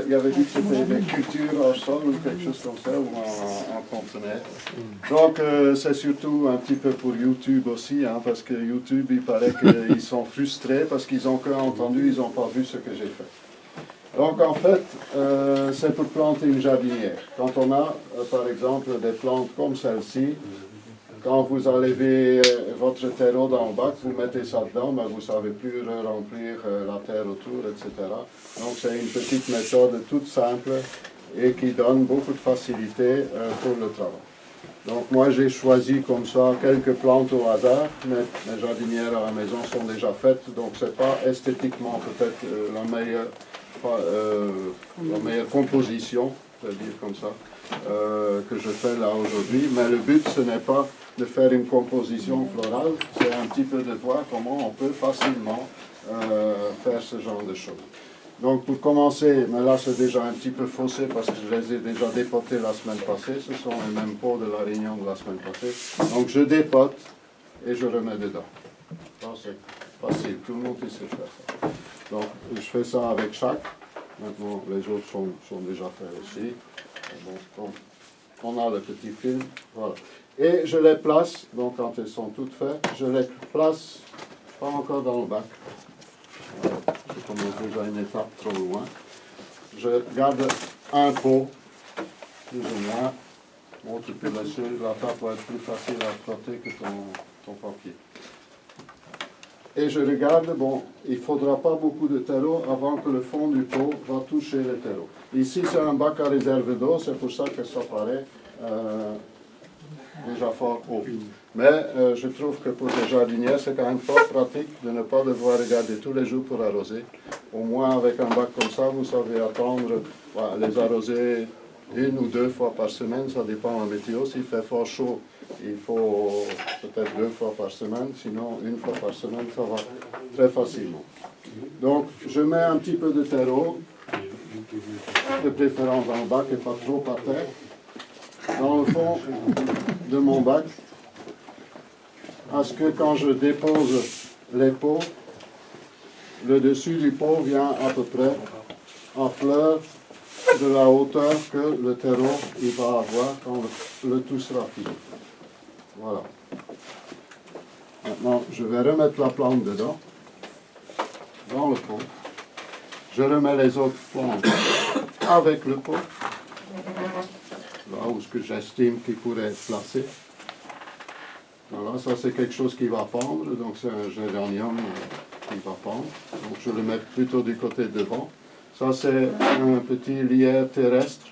il avait dit que c'était des cultures en sol ou quelque chose comme ça, ou en conteneur. Donc c'est surtout un petit peu pour YouTube aussi, hein, parce que YouTube, il paraît qu'ils sont frustrés parce qu'ils n'ont qu'entendu, ils n'ont pas vu ce que j'ai fait. Donc en fait, c'est pour planter une jardinière. Quand on a, par exemple, des plantes comme celle-ci, quand vous enlevez votre terreau dans le bac, vous mettez ça dedans, mais vous ne savez plus remplir la terre autour, etc. Donc c'est une petite méthode toute simple et qui donne beaucoup de facilité pour le travail. Donc moi j'ai choisi comme ça quelques plantes au hasard, mais mes jardinières à la maison sont déjà faites, donc ce n'est pas esthétiquement peut-être la meilleure composition, je vais dire comme ça, que je fais là aujourd'hui, mais le but ce n'est pas de faire une composition florale, c'est un petit peu de voir comment on peut facilement faire ce genre de choses. Donc pour commencer, mais là c'est déjà un petit peu faussé parce que je les ai déjà dépotés la semaine passée, ce sont les mêmes pots de la réunion de la semaine passée. Donc je dépote et je remets dedans. Ça c'est facile, tout le monde sait faire ça. Donc je fais ça avec chaque. Maintenant les autres sont déjà faits aussi. Donc on a le petit film, voilà. Et je les place, donc quand elles sont toutes faites, je les place pas encore dans le bac. Je commence déjà une étape trop loin. Je garde un pot, plus ou moins. Bon, tu peux laisser, la table va être plus facile à frotter que ton papier. Et je regarde, bon, il ne faudra pas beaucoup de terreau avant que le fond du pot va toucher le terreau. Ici, c'est un bac à réserve d'eau, c'est pour ça que ça paraît déjà fort haut. Mais je trouve que pour les jardinières, c'est quand même fort pratique de ne pas devoir regarder tous les jours pour arroser. Au moins, avec un bac comme ça, vous savez attendre, les arroser 1 ou 2 fois par semaine, ça dépend de la météo. S'il fait fort chaud, il faut peut-être 2 fois par semaine, sinon 1 fois par semaine, ça va très facilement. Donc, je mets un petit peu de terreau, de préférence dans le bac et pas trop par terre, dans le fond de mon bac, à ce que quand je dépose les pots, le dessus du pot vient à peu près en fleur de la hauteur que le terreau il va avoir quand le tout sera fini. Voilà. Maintenant, je vais remettre la plante dedans, dans le pot. Je remets les autres plantes avec le pot, là où ce que j'estime qu'il pourrait être placé. Voilà, ça c'est quelque chose qui va pendre, donc c'est un géranium qui va pendre. Donc je le mets plutôt du côté devant. Ça c'est un petit lierre terrestre,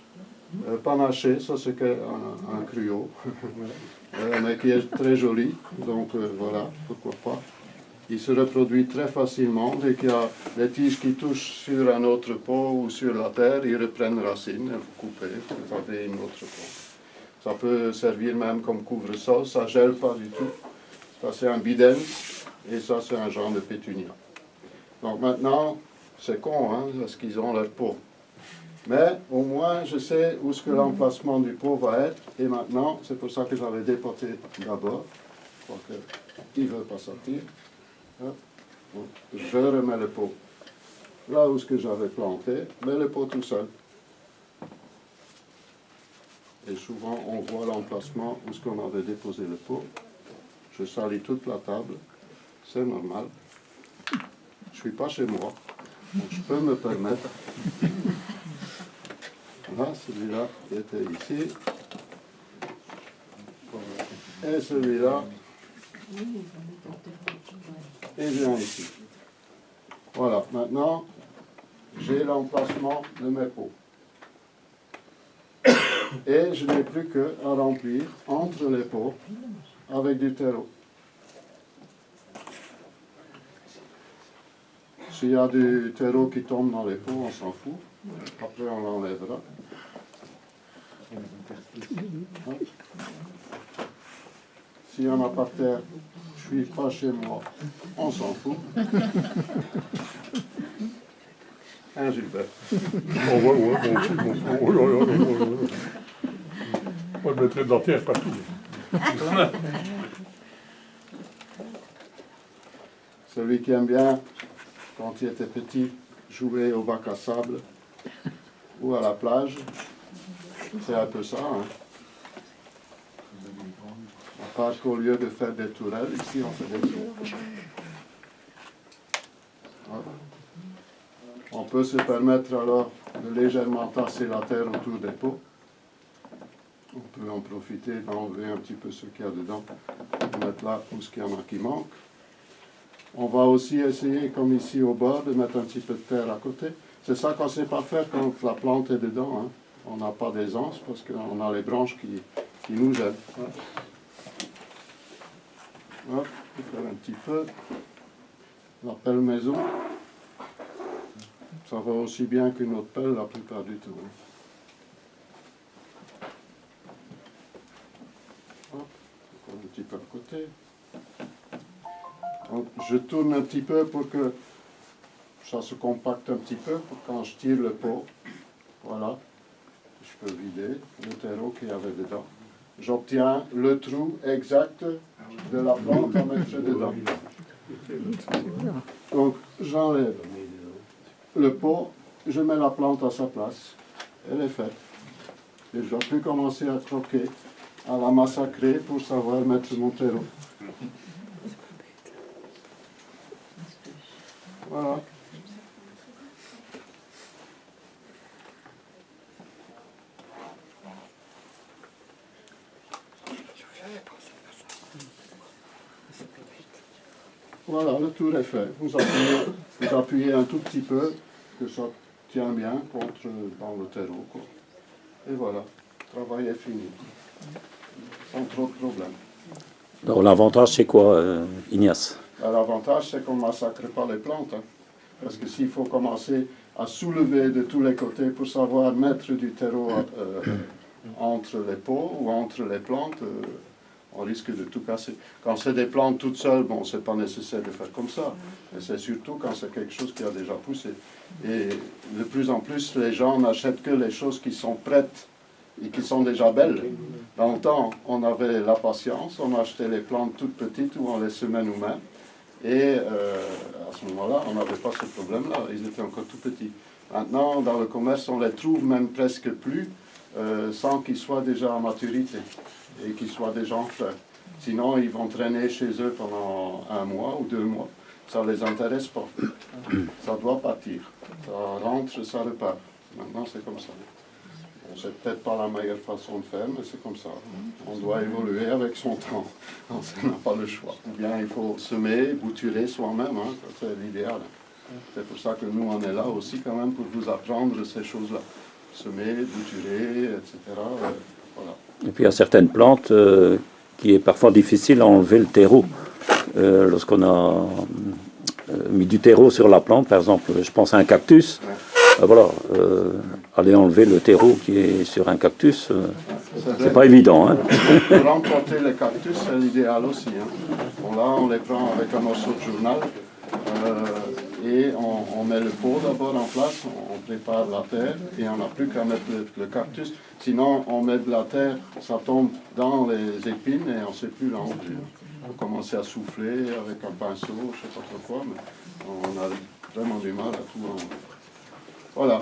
panaché, ça c'est un cruau, mais qui est très joli, donc voilà, pourquoi pas. Il se reproduit très facilement, dès qu'il y a des tiges qui touchent sur un autre pot ou sur la terre, ils reprennent racine, vous coupez, vous avez une autre plante. Ça peut servir même comme couvre-sol, ça ne gèle pas du tout. Ça c'est un bidens et ça c'est un genre de pétunia. Donc maintenant, c'est con, hein, parce qu'ils ont leur pot. Mais au moins je sais où ce que l'emplacement du pot va être. Et maintenant, c'est pour ça que j'avais dépoté d'abord. Je crois qu'il ne veut pas sortir. Donc, je remets le pot là où ce que j'avais planté, mais le pot tout seul. Et souvent, on voit l'emplacement où ce qu'on avait déposé le pot. Je salis toute la table, c'est normal. Je ne suis pas chez moi, donc je peux me permettre. Voilà, celui-là qui était ici. Et celui-là, et vient ici. Voilà, maintenant, j'ai l'emplacement de mes pots. Et je n'ai plus qu'à remplir entre les pots avec du terreau. S'il y a du terreau qui tombe dans les pots, on s'en fout. Après, on l'enlèvera. S'il y en a par terre, je ne suis pas chez moi, on s'en fout. Hein, Gilbert? Moi, je mettrais de la terre partout. Celui qui aime bien, quand il était petit, jouer au bac à sable, ou à la plage. C'est un peu ça. Hein. À part qu'au lieu de faire des tourelles, ici on fait des tours. Voilà. On peut se permettre alors de légèrement tasser la terre autour des pots. On peut en profiter d'enlever un petit peu ce qu'il y a dedans, pour mettre là tout ce qu'il y en a qui manque. On va aussi essayer, comme ici au bord, de mettre un petit peu de terre à côté. C'est ça qu'on ne sait pas faire quand la plante est dedans. Hein. On n'a pas d'aisance parce qu'on a les branches qui nous gênent. Voilà. Hop, on peut faire un petit peu. La pelle maison. Ça va aussi bien qu'une autre pelle la plupart du temps. Hop, encore un petit peu à côté. Donc, je tourne un petit peu pour que ça se compacte un petit peu, pour quand je tire le pot, voilà, je peux vider le terreau qu'il y avait dedans. J'obtiens le trou exact de la plante à mettre dedans. Donc, j'enlève le pot, je mets la plante à sa place, elle est faite. Et je ne dois plus commencer à croquer, à la massacrer pour savoir mettre mon terreau. Voilà. Voilà, le tour est fait. Vous appuyez un tout petit peu, que ça tient bien contre dans le terreau. Quoi. Et voilà, le travail est fini. Sans trop de problèmes. Alors l'avantage c'est quoi, Ignace? L'avantage c'est qu'on ne massacre pas les plantes. Hein. Parce que s'il faut commencer à soulever de tous les côtés pour savoir mettre du terreau entre les pots ou entre les plantes, on risque de tout casser. Quand c'est des plantes toutes seules, bon, c'est pas nécessaire de faire comme ça. Mais c'est surtout quand c'est quelque chose qui a déjà poussé. Et de plus en plus, les gens n'achètent que les choses qui sont prêtes et qui sont déjà belles. Dans le temps, on avait la patience, on achetait les plantes toutes petites ou on les semait nous-mêmes. Et à ce moment-là, on n'avait pas ce problème-là, ils étaient encore tout petits. Maintenant, dans le commerce, on les trouve même presque plus sans qu'ils soient déjà à maturité et qu'ils soient déjà en fleurs. Sinon, ils vont traîner chez eux pendant 1 mois ou 2 mois. Ça ne les intéresse pas. Ça doit partir. Ça rentre, ça repart. Maintenant, c'est comme ça. Bon, c'est peut-être pas la meilleure façon de faire, mais c'est comme ça. On doit évoluer avec son temps. On n'a pas le choix. Ou bien il faut semer, bouturer soi-même. Hein. C'est l'idéal. C'est pour ça que nous, on est là aussi quand même pour vous apprendre ces choses-là. Semer, bouturer, etc. Voilà. Et puis il y a certaines plantes qui est parfois difficile à enlever le terreau. Lorsqu'on a mis du terreau sur la plante, par exemple, je pense à un cactus, voilà, aller enlever le terreau qui est sur un cactus, c'est pas évident. Hein. Pour remporter les cactus, c'est l'idéal aussi. Hein. Bon, là, on les prend avec un morceau de journal et on met le pot d'abord en place, on prépare la terre et on n'a plus qu'à mettre le cactus. Sinon, on met de la terre, ça tombe dans les épines et on ne sait plus l'enlever. Il faut commencer à souffler avec un pinceau, je ne sais pas trop quoi, mais on a vraiment du mal à tout enlever. Voilà.